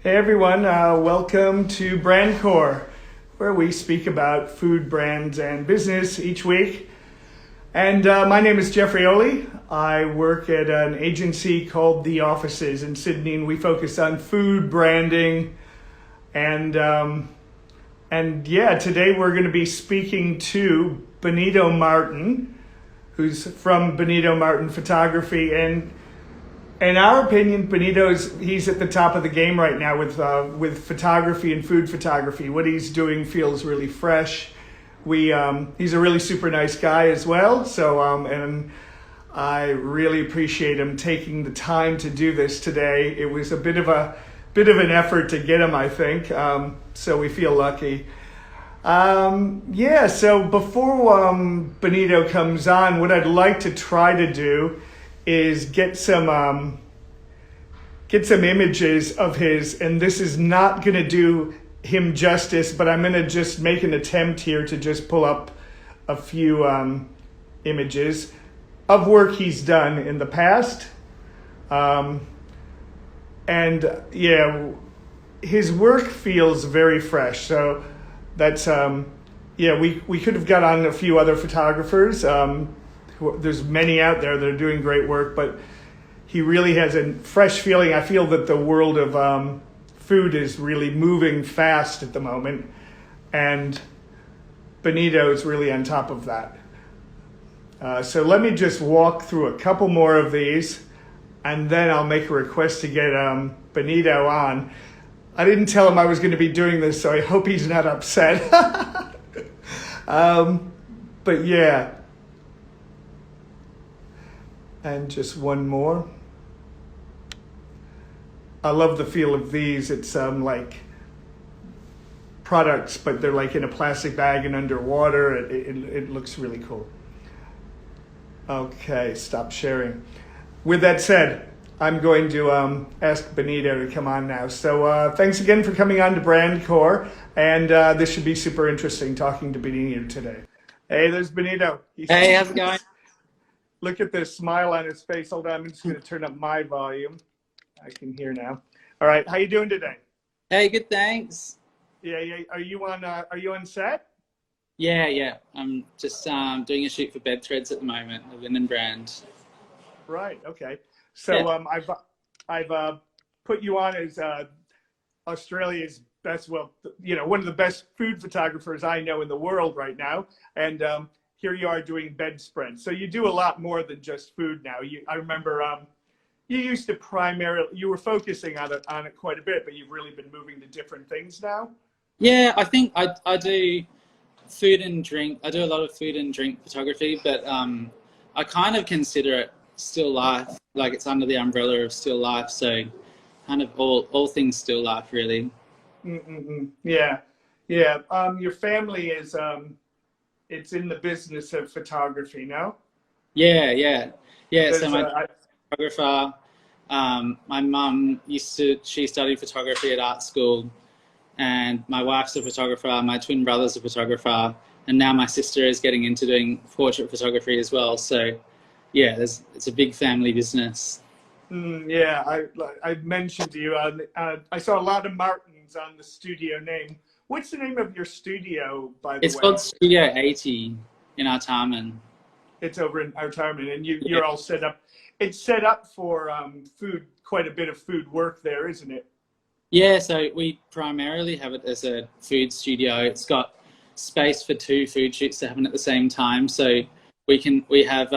Hey everyone, welcome to BRANDCORE, where we speak about food brands and business each week. And my name is Jeffrey Oley. I work at an agency called The Offices in Sydney, and we focus on food branding. And today we're going to be speaking to Benito Martin, who's from Benito Martin Photography. And in our opinion, he's at the top of the game right now with photography and food photography. What he's doing feels really fresh. He's a really super nice guy as well. And I really appreciate him taking the time to do this today. It was a bit of an effort to get him, I think. So we feel lucky. So before Benito comes on, what I'd like to try to do is get some images of his, and this is not going to do him justice, but I'm going to just make an attempt here to just pull up a few images of work he's done in the past. His work feels very fresh. So that's, we could have got on a few other photographers. There's many out there that are doing great work, but he really has a fresh feeling. I feel that the world of food is really moving fast at the moment, and Benito is really on top of that. So let me just walk through a couple more of these, and then I'll make a request to get Benito on. I didn't tell him I was going to be doing this, so I hope he's not upset. But yeah. And just one more. I love the feel of these. It's like products, but they're like in a plastic bag and underwater. It looks really cool. Okay, stop sharing. With that said, I'm going to ask Benito to come on now. So thanks again for coming on to BRANDCORE, and this should be super interesting talking to Benito today. Hey, there's Benito. Hey, how's it going? Look at this smile on his face. Hold on, I'm just going to turn up my volume. I can hear now. All right, how you doing today? Hey, good, thanks. Yeah. Are you on set? Yeah. I'm just doing a shoot for Bed Threads at the moment, a linen brand. Right. Okay. So I've put you on as Australia's best, one of the best food photographers I know in the world right now, and here you are doing bedspreads. So you do a lot more than just food now. I remember you used to you were focusing on it quite a bit, but you've really been moving to different things now. Yeah, I think I do food and drink. I do a lot of food and drink photography, but I kind of consider it still life, like it's under the umbrella of still life. So kind of all things still life, really. Yeah. Your family is it's in the business of photography, no? Yeah. So my photographer. My mum she studied photography at art school, and my wife's a photographer, my twin brother's a photographer, and now my sister is getting into doing portrait photography as well. So yeah, it's a big family business. I mentioned to you, I saw a lot of Martins on the studio name. What's the name of your studio, by the way? It's called Studio 80 in Artarmon. It's over in Artarmon, and you're all set up. It's set up for food, quite a bit of food work there, isn't it? Yeah, so we primarily have it as a food studio. It's got space for 2 food shoots to happen at the same time. So we have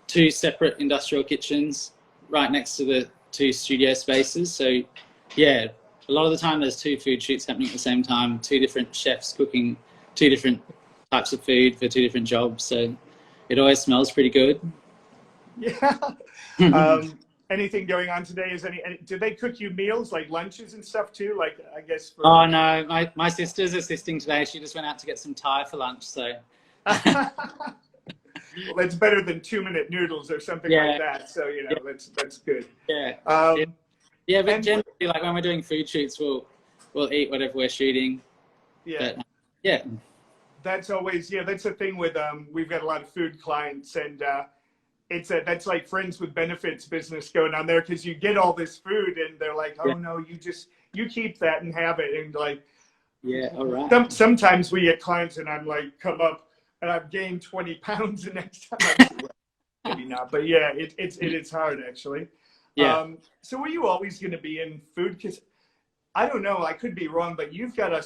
2 separate industrial kitchens right next to the 2 studio spaces. So yeah, a lot of the time there's 2 food shoots happening at the same time, 2 different chefs cooking 2 different types of food for 2 different jobs. So it always smells pretty good. Yeah. Anything going on today? Do they cook you meals, like lunches and stuff too? Like, I guess. Oh no, my sister's assisting today. She just went out to get some Thai for lunch. So. Well, that's better than 2-minute noodles or something like that. So that's good. Yeah. But generally, like when we're doing food shoots, we'll eat whatever we're shooting. Yeah. But, That's always that's the thing with we've got a lot of food clients, and that's like friends with benefits business going on there, because you get all this food and they're like, oh no, you keep that and have it. And like, Yeah, all right. sometimes we get clients and I'm like, come up and I've gained 20 pounds the next time. I'm like, well, maybe not, but yeah, it's hard actually. Yeah. So were you always going to be in food? Because I don't know, I could be wrong, but you've got an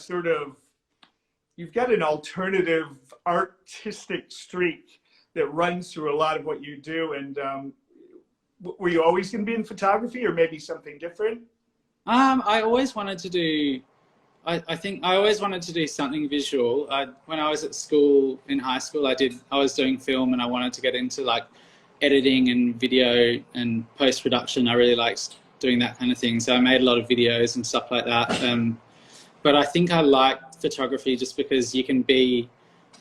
alternative artistic streak that runs through a lot of what you do. And were you always going to be in photography, or maybe something different? I always wanted to do. I think I always wanted to do something visual. When I was at school, in high school, I was doing film, and I wanted to get into like editing and video and post-production. I really liked doing that kind of thing. So I made a lot of videos and stuff like that. But I think I like photography just because you can be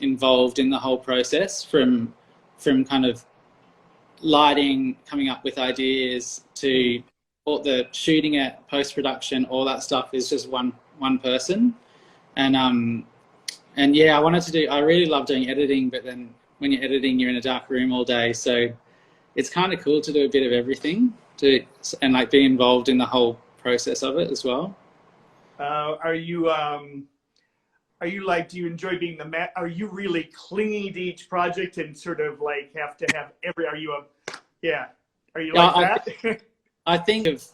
involved in the whole process from kind of lighting, coming up with ideas, to all the shooting it, post-production, all that stuff is just one person. And yeah, I really love doing editing, but then when you're editing, you're in a dark room all day. So it's kind of cool to do a bit of everything and like be involved in the whole process of it as well. Are you like, do you enjoy being are you really clinging to each project and sort of like have to have are you like that? I think of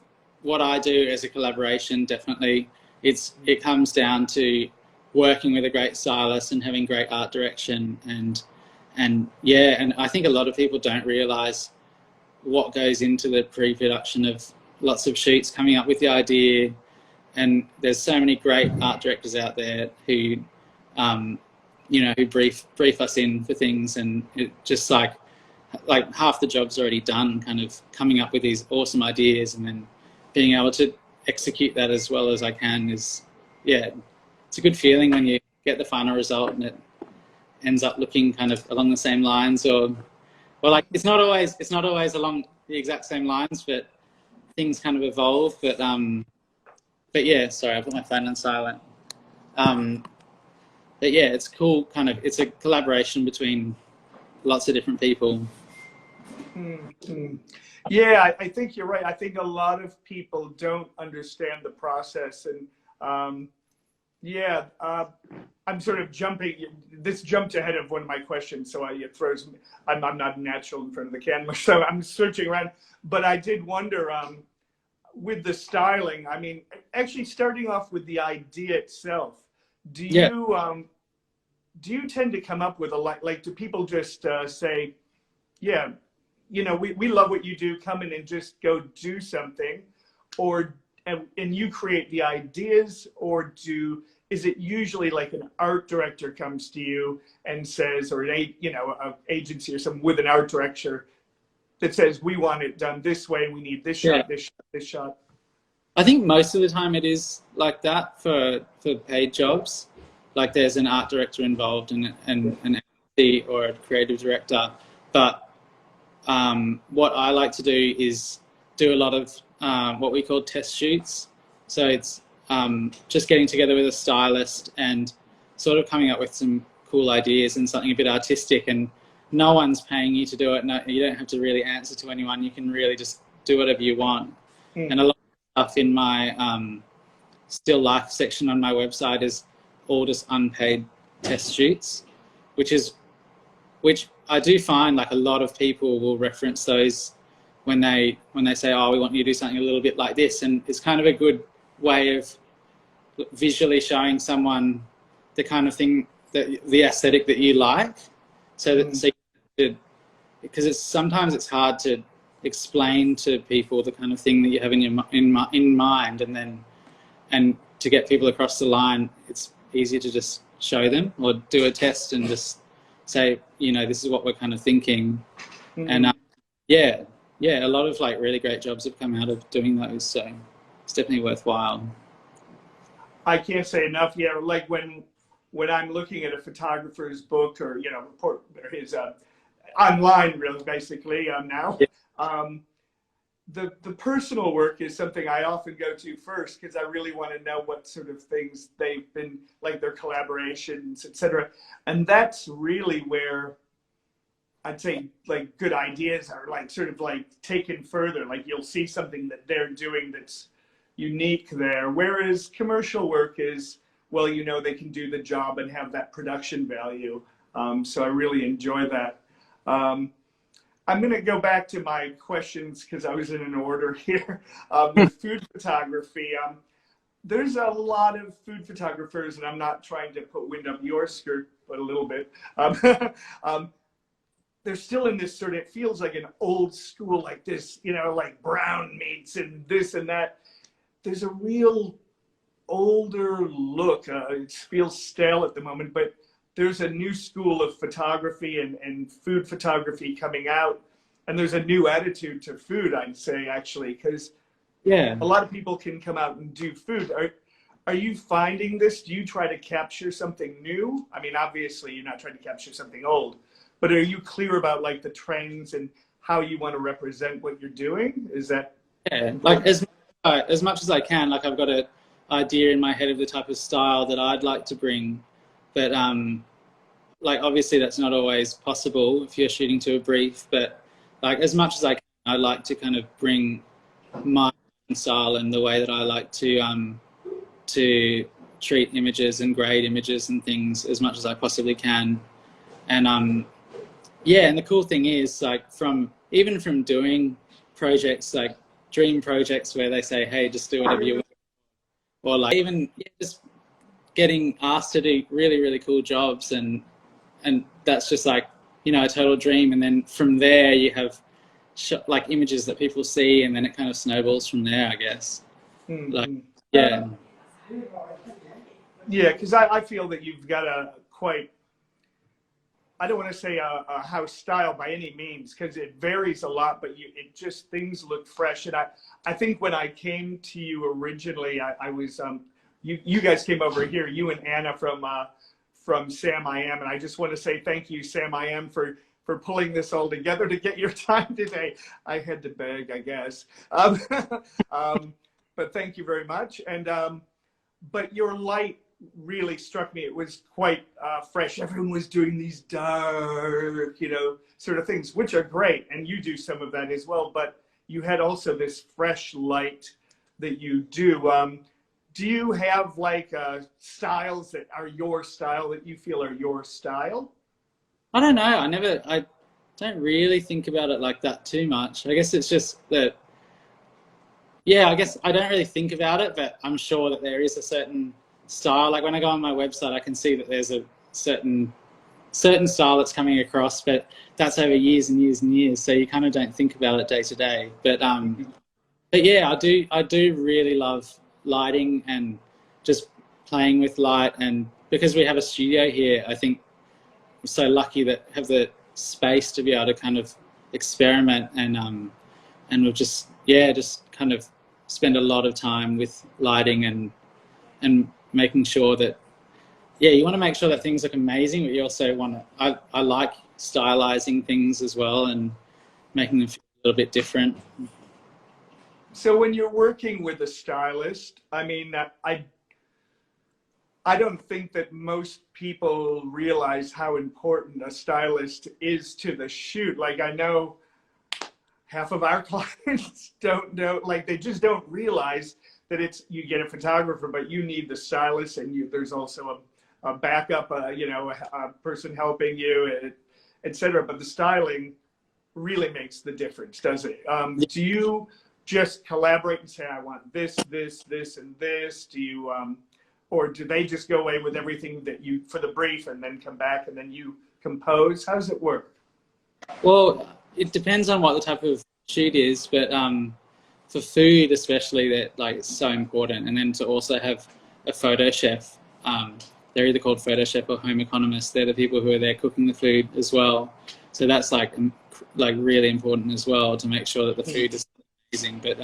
what I do as a collaboration, definitely. It comes down to working with a great stylist and having great art direction, and I think a lot of people don't realize what goes into the pre-production of lots of shoots, coming up with the idea. And there's so many great art directors out there who who brief us in for things, and it just like half the job's already done, kind of coming up with these awesome ideas and then being able to execute that as well as I can is, yeah, it's a good feeling when you get the final result and it ends up looking kind of along the same lines, or like it's not always along the exact same lines, but things kind of evolve. But yeah, sorry, I put my phone on silent. But yeah, it's cool. It's a collaboration between lots of different people. Mm-hmm. Yeah, I think you're right. I think a lot of people don't understand the process, and I'm sort of jumping. This jumped ahead of one of my questions, so it throws me. I'm not natural in front of the camera, so I'm searching around. But I did wonder, with the styling, I mean, actually starting off with the idea itself, do you tend to come up with like do people just say, yeah, we love what you do, come in and just go do something, or and you create the ideas, or is it usually like an art director comes to you and says, or an agency or something with an art director that says, we want it done this way, we need this shot, this shot, this shot? I think most of the time it is like that for paid jobs. Like there's an art director involved and an agency or a creative director. But what I like to do is do a lot of what we call test shoots. So it's just getting together with a stylist and sort of coming up with some cool ideas and something a bit artistic, and no one's paying you to do it. No, you don't have to really answer to anyone. You can really just do whatever you want. And a lot of stuff in my still life section on my website is all just unpaid test shoots, which I do find like a lot of people will reference those when they say, oh, we want you to do something a little bit like this. And it's kind of a good way of visually showing someone the kind of thing, the aesthetic that you like. Because sometimes it's hard to explain to people the kind of thing that you have in mind, and to get people across the line, it's easier to just show them or do a test and just say, this is what we're kind of thinking. And a lot of like really great jobs have come out of doing those, so it's definitely worthwhile. I can't say enough. Yeah, like when I'm looking at a photographer's book or report or his online, really, basically now. The personal work is something I often go to first, because I really want to know what sort of things they've been, like their collaborations, etc. And that's really where I'd say like good ideas are like sort of like taken further. Like you'll see something that they're doing that's, unique there. Whereas commercial work is, well, you know, they can do the job and have that production value. So I really enjoy that. I'm going to go back to my questions because I was in an order here. The food photography. There's a lot of food photographers, and I'm not trying to put wind up your skirt, but a little bit. They're still in this sort of, it feels like an old school, like this, you know, like brown meats and this and that. There's a real older look. It feels stale at the moment, but there's a new school of photography and food photography coming out. And there's a new attitude to food, I'd say, actually, because a lot of people can come out and do food. Are you finding this? Do you try to capture something new? I mean, obviously, you're not trying to capture something old, but are you clear about like the trends and how you want to represent what you're doing? Is that like as much as I can? Like I've got an idea in my head of the type of style that I'd like to bring, but like obviously that's not always possible if you're shooting to a brief. But like as much as I can, I like to kind of bring my style and the way that I like to treat images and grade images and things as much as I possibly can. And yeah, and the cool thing is, like, even from doing projects like dream projects where they say, hey, just do whatever you want, or like even just getting asked to do really, really cool jobs, and that's just like, you know, a total dream. And then from there you have like images that people see, and then it kind of snowballs from there, I guess. Like, yeah, because I feel that you've got a quite, I don't want to say a house style by any means, because it varies a lot, but it just, things look fresh. And I think when I came to you originally, I was, you guys came over here, you and Anna from Sam I Am, and I just want to say thank you, Sam I Am, for pulling this all together to get your time today. I had to beg, I guess. But thank you very much. And but your light really struck me. It was quite fresh. Everyone was doing these dark, you know, sort of things, which are great, and you do some of that as well. But you had also this fresh light that you do. Do you have like styles that are your style, that you feel are your style? I don't know. I don't really think about it like that too much. I guess it's just that, yeah, I guess I don't really think about it, but I'm sure that there is a certain style. Like when I go on my website, I can see that there's a certain style that's coming across, but that's over years and years and years. So you kind of don't think about it day to day. But yeah, I do really love lighting and just playing with light. And because we have a studio here, I think we're so lucky that have the space to be able to kind of experiment, and we've just kind of spend a lot of time with lighting and making sure that, yeah, you want to make sure that things look amazing, but you also want to, I like stylizing things as well and making them feel a little bit different. So when you're working with a stylist, I mean, I don't think that most people realize how important a stylist is to the shoot. Like, I know half of our clients don't know, like they just don't realize that it's, you get a photographer, but you need the stylist, and there's also a backup, you know, a person helping you, etc. But the styling really makes the difference, doesn't it? Do you just collaborate and say, I want this, this, this, and this? Do you, or do they just go away with everything that you, for the brief, and then come back and then you compose? How does it work? Well, it depends on what the type of shoot is, but for food especially, that like it's so important. And then to also have a photo chef, they're either called photo chef or home economist. They're the people who are there cooking the food as well. So that's like really important as well, to make sure that the food is amazing. But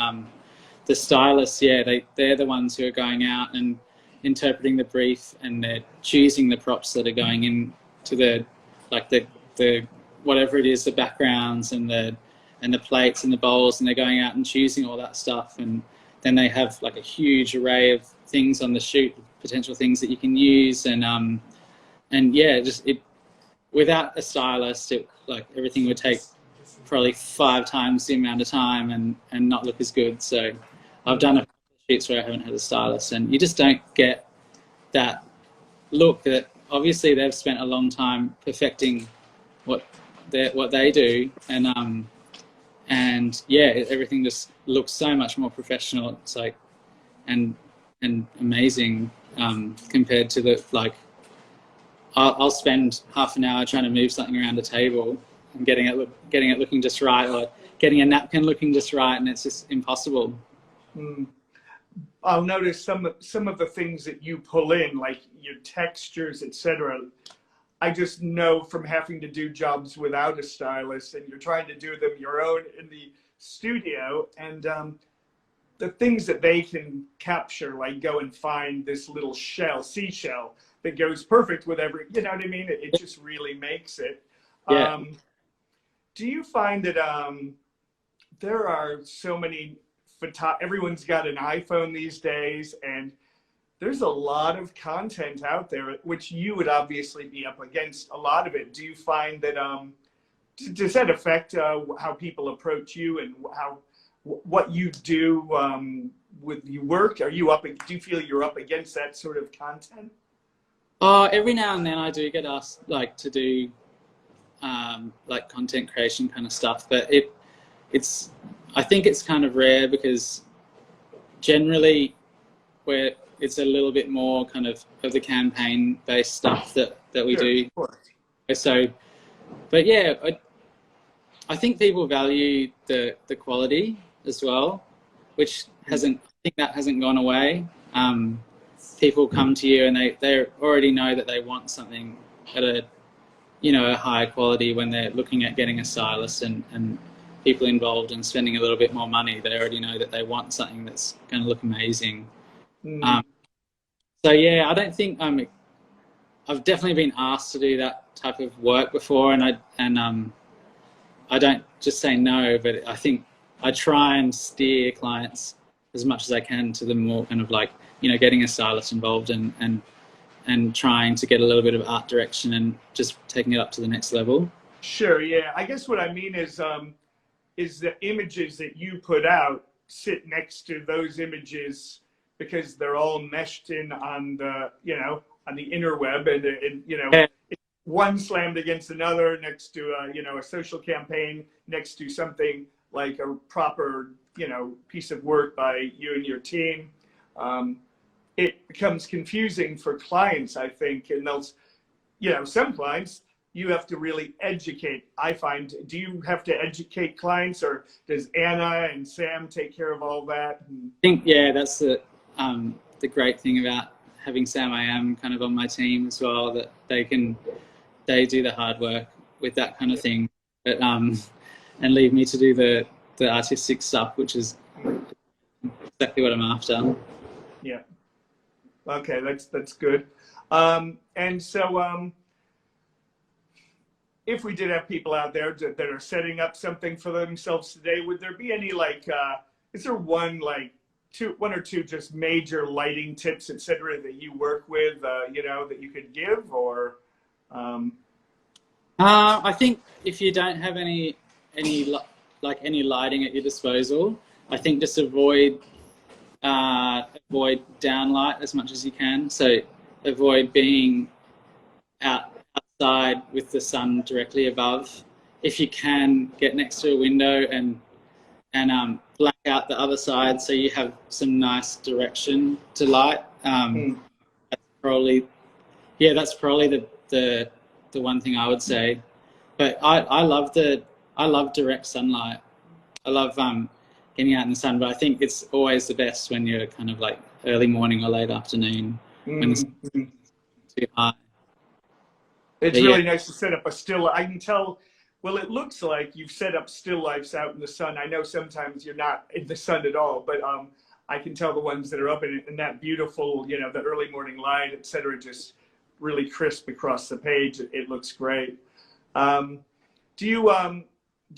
the stylists, yeah, they're the ones who are going out and interpreting the brief, and they're choosing the props that are going into the whatever it is, the backgrounds and the plates and the bowls, and they're going out and choosing all that stuff. And then they have like a huge array of things on the shoot, potential things that you can use. And yeah, without a stylist, like everything would take probably 5 times the amount of time and not look as good. So I've done a shoots where I haven't had a stylist, and you just don't get that look that obviously they've spent a long time perfecting what they do, and yeah, everything just looks so much more professional. It's like and amazing compared to the like. I'll spend half an hour trying to move something around a table and getting it looking just right, or getting a napkin looking just right, and it's just impossible. I'll notice some of the things that you pull in, like your textures, etc. I just know from having to do jobs without a stylist, and you're trying to do them your own in the studio, and the things that they can capture, like go and find this little seashell that goes perfect with every, you know what I mean? It just really makes it. Yeah. Do you find that there are so many everyone's got an iPhone these days, and there's a lot of content out there, which you would obviously be up against a lot of it. Do you find that, does that affect how people approach you and what you do with your work? Do you feel you're up against that sort of content? Every now and then I do get asked like to do like content creation kind of stuff, but I think it's kind of rare, because generally it's a little bit more kind of the campaign based stuff that we do. So, but yeah, I think people value the quality as well, which I think that hasn't gone away. People come to you and they already know that they want something at a high quality when they're looking at getting a stylist and people involved and spending a little bit more money. They already know that they want something that's going to look amazing. So yeah, I don't think I've definitely been asked to do that type of work before, and I don't just say no, but I think I try and steer clients as much as I can to the more kind of like, getting a stylist involved and trying to get a little bit of art direction and just taking it up to the next level. Sure, yeah. I guess what I mean is the images that you put out sit next to those images, because they're all meshed in on the, on the interweb, and one slammed against another next to a social campaign, next to something like a proper, piece of work by you and your team. It becomes confusing for clients, I think, and those, some clients you have to really educate. I find, do you have to educate clients, or does Anna and Sam take care of all that? I think, yeah, that's the great thing about having Sam I am kind of on my team as well, that they do the hard work with that kind of thing, but and leave me to do the artistic stuff, which is exactly what I'm after. Yeah. Okay, that's good. And so if we did have people out there that are setting up something for themselves today, would there be any is there one or two just major lighting tips, etc., that you work with, that you could give, or? I think if you don't have any lighting at your disposal, I think just avoid downlight as much as you can. So avoid being outside with the sun directly above. If you can, get next to a window and black out the other side so you have some nice direction to light. That's probably the one thing I would say. But I love direct sunlight. I love getting out in the sun, but I think it's always the best when you're kind of like early morning or late afternoon when the sun's too high. It's really nice to set up a still. I can tell. Well, it looks like you've set up still lifes out in the sun. I know sometimes you're not in the sun at all, but I can tell the ones that are up in that beautiful, the early morning light, et cetera, just really crisp across the page. It looks great. Do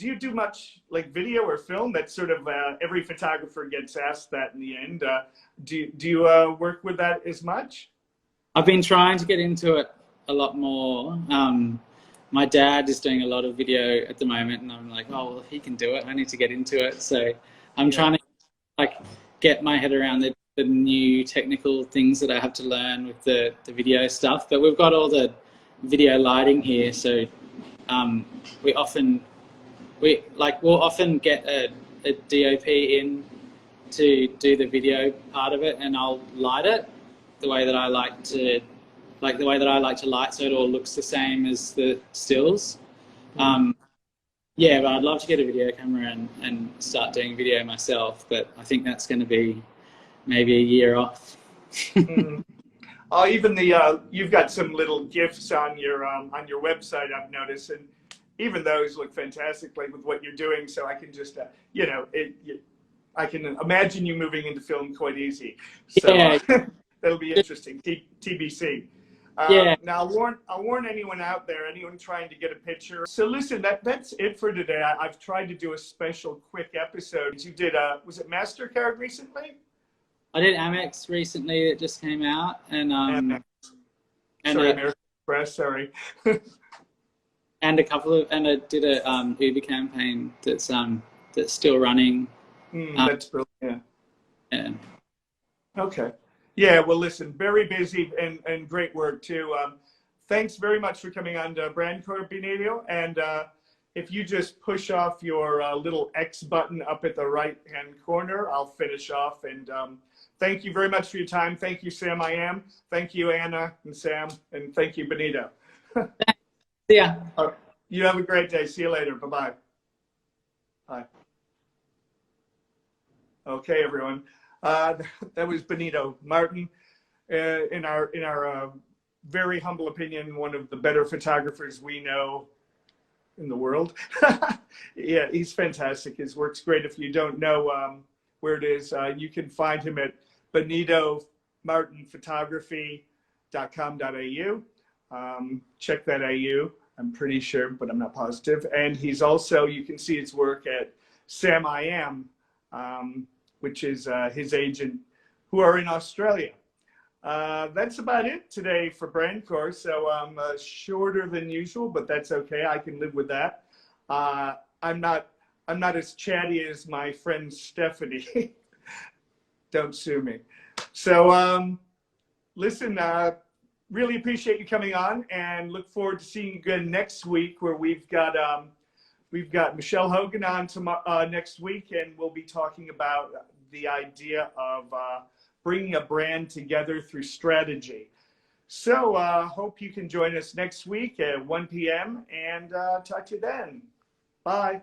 you do much like video or film? That's sort of every photographer gets asked that in the end. Do you work with that as much? I've been trying to get into it a lot more. My dad is doing a lot of video at the moment, and I'm like, oh, well, if he can do it, I need to get into it. So I'm trying to, like, get my head around the new technical things that I have to learn with the video stuff. But we've got all the video lighting here, so we'll often get a DOP in to do the video part of it, and I'll light it the way that I like to light, so it all looks the same as the stills. Yeah, but I'd love to get a video camera and start doing video myself, but I think that's going to be maybe a year off. Oh, even the you've got some little GIFs on your website, I've noticed, and even those look fantastically with what you're doing. So I can just I can imagine you moving into film quite easy. So Yeah. that'll be interesting. TBC. Yeah. Now I'll warn anyone out there, anyone trying to get a picture. So listen, that's it for today. I've tried to do a special quick episode. You did was it MasterCard recently? I did Amex recently. It just came out, and Amex. Sorry, American Express. Sorry. and I did a Uber campaign that's still running. That's brilliant. Yeah. Okay. Yeah, well, listen, very busy and great work too. Thanks very much for coming on to BRANDCORE, Benito. And if you just push off your little X button up at the right-hand corner, I'll finish off. And thank you very much for your time. Thank you, Sam I Am. Thank you, Anna and Sam. And thank you, Benito. Yeah. You have a great day. See you later. Bye-bye. Bye. Okay, everyone. That was Benito Martin, in our very humble opinion, one of the better photographers we know in the world. Yeah, he's fantastic. His work's great. If you don't know where it is, you can find him at benitomartinphotography.com.au. Check that AU. I'm pretty sure, but I'm not positive. And he's also, you can see his work at Sam I Am, which is his agent, who are in Australia. That's about it today for BRANDCORE. So I'm shorter than usual, but that's okay. I can live with that. I'm not as chatty as my friend Stephanie. Don't sue me. So listen, really appreciate you coming on, and look forward to seeing you again next week, where we've got Michelle Hogan on next week, and we'll be talking about the idea of bringing a brand together through strategy. So hope you can join us next week at 1 p.m. and talk to you then. Bye.